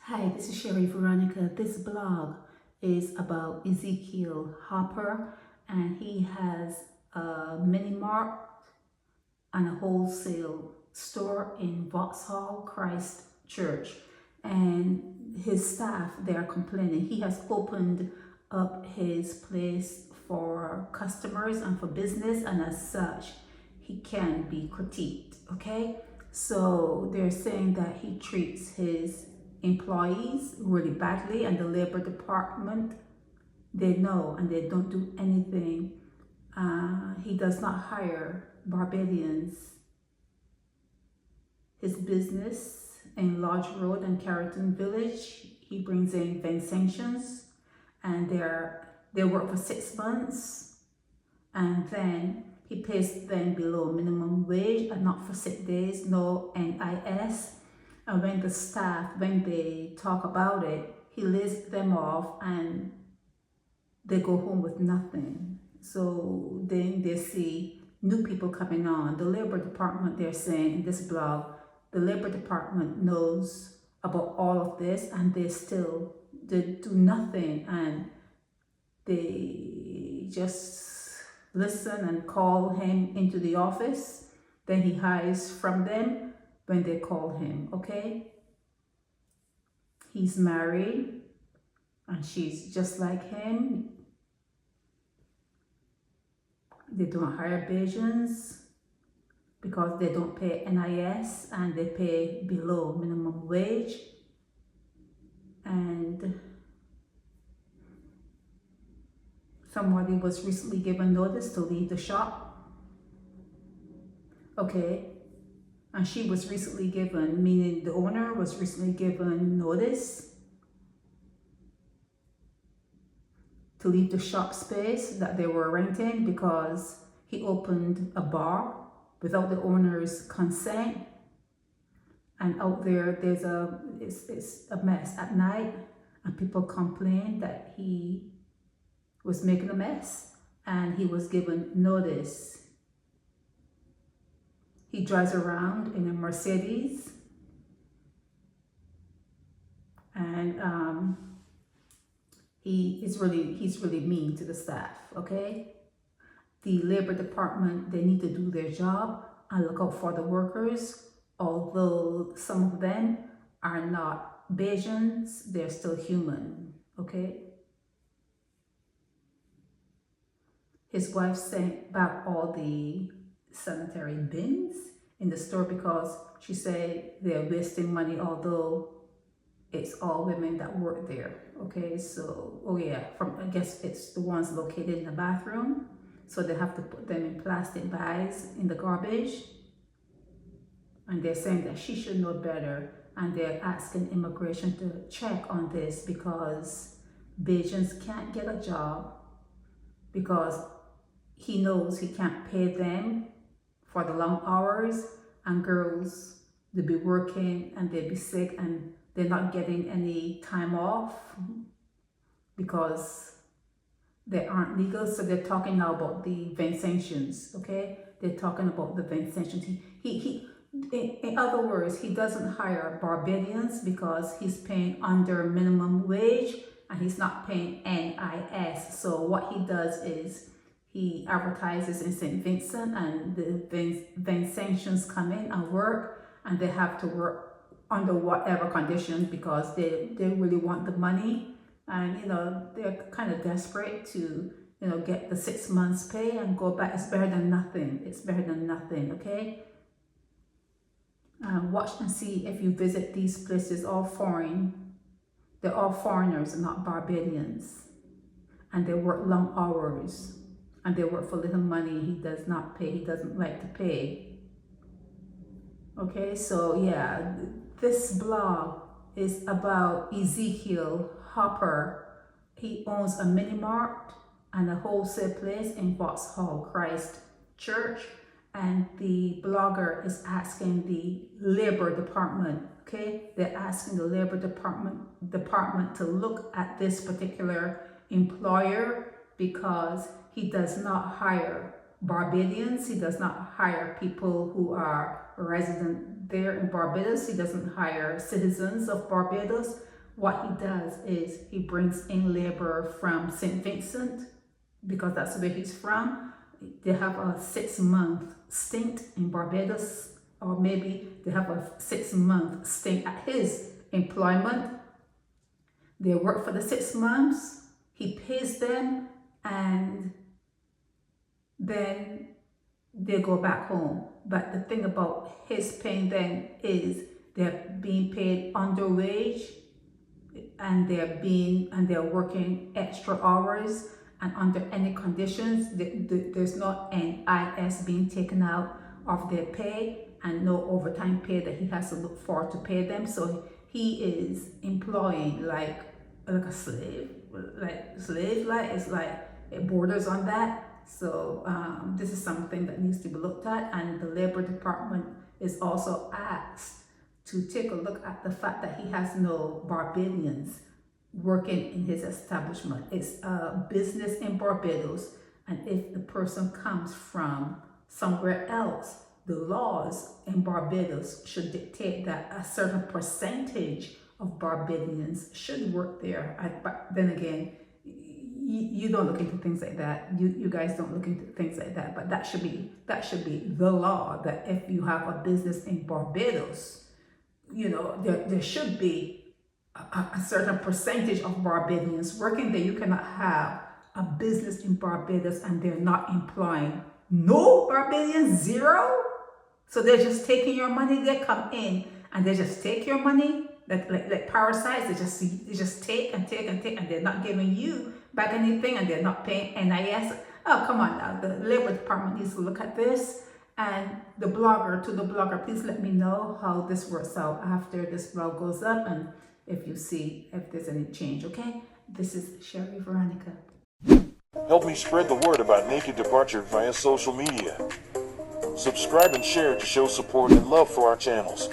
Hi, this is Sherry Veronica. This blog is about Ezekiel Hopper, and he has a mini mart and a wholesale store in Vauxhall Christ Church. And his staff, they are complaining. He has opened up his place for customers and for business, and as such, he can be critiqued, okay? So they're saying that he treats his employees really badly, and the labor department, they know and they don't do anything. He does not hire Barbadians. His business in Lodge Road and Carrollton Village, he brings in Vincentians, and they work for 6 months, and then he pays them below minimum wage and not for sick days, no NIS. And when the staff, when they talk about it, he lists them off and they go home with nothing. So then they see new people coming on. The labor department, they're saying in this blog, the labor department knows about all of this, and they do nothing, and they just listen and call him into the office. Then he hides from them when they call him, okay? He's married and she's just like him. They don't hire Bajans because they don't pay NIS and they pay below minimum wage. And somebody was recently given notice to leave the shop, okay? And she was recently given, meaning the owner was recently given notice to leave the shop space that they were renting because he opened a bar without the owner's consent. And out there, it's a mess at night, and people complain that he was making a mess, and he was given notice. He drives around in a Mercedes, and he's really mean to the staff, okay? The labor department, they need to do their job and look out for the workers. Although some of them are not Bajans, they're still human, okay? His wife sent back all the sanitary bins in the store because she said they're wasting money, although it's all women that work there, okay? So, oh yeah, I guess it's the ones located in the bathroom, so they have to put them in plastic bags in the garbage. And they're saying that she should know better, and they're asking immigration to check on this because Bajans can't get a job because he knows he can't pay them for the long hours, and girls, they'll be working and they'll be sick and they're not getting any time off because they aren't legal. So they're talking now about the Vincentians, okay? They're talking about the Vincentians. In other words, he doesn't hire Barbadians because he's paying under minimum wage and he's not paying NIS. So what he does is he advertises in St. Vincent, and the Vincentians come in and work, and they have to work under whatever conditions because they really want the money, and they're kind of desperate to get the 6 months pay and go back. It's better than nothing. It's better than nothing, okay? Watch and see if you visit these places, all foreign. They're all foreigners, not Barbadians, and they work long hours. And they work for little money. He does not pay. He doesn't like to pay. Okay, so yeah, this blog is about Ezekiel Hopper. He owns a mini mart and a wholesale place in Vauxhall Christ Church. And the blogger is asking the labor department, okay? They're asking the labor department to look at this particular employer because he does not hire Barbadians. He does not hire people who are resident there in Barbados. He doesn't hire citizens of Barbados, what he does is he brings in labor from St. Vincent, because that's where he's from. They have a 6-month stint in Barbados, or maybe they have a 6-month stint at his employment. They work for the 6 months, he pays them, and then they go back home. But the thing about his paying them is they're being paid under wage, and they're working extra hours, and under any conditions there's not an IS being taken out of their pay, and no overtime pay that he has to look for to pay them. So he is employing like a slave, it's like it borders on that. So this is something that needs to be looked at, and the Labor Department is also asked to take a look at the fact that he has no Barbadians working in his establishment. It's a business in Barbados, and if the person comes from somewhere else, the laws in Barbados should dictate that a certain percentage of Barbadians should work there. But then again, you don't look into things like that. You guys don't look into things like that. But that should be the law, that if you have a business in Barbados, you know, there should be a certain percentage of Barbadians working there. You cannot have a business in Barbados and they're not employing no Barbadians, zero. So they're just taking your money. They come in and they just take your money like parasites. They just take and take and take, and they're not giving you back anything, and they're not paying NIS. Oh, come on now. The Labor Department needs to look at this. And the blogger, please let me know how this works out after this blog goes up, and if you see if there's any change, okay? This is Sherry Veronica. Help me spread the word about Naked Departure via social media. Subscribe and share to show support and love for our channels.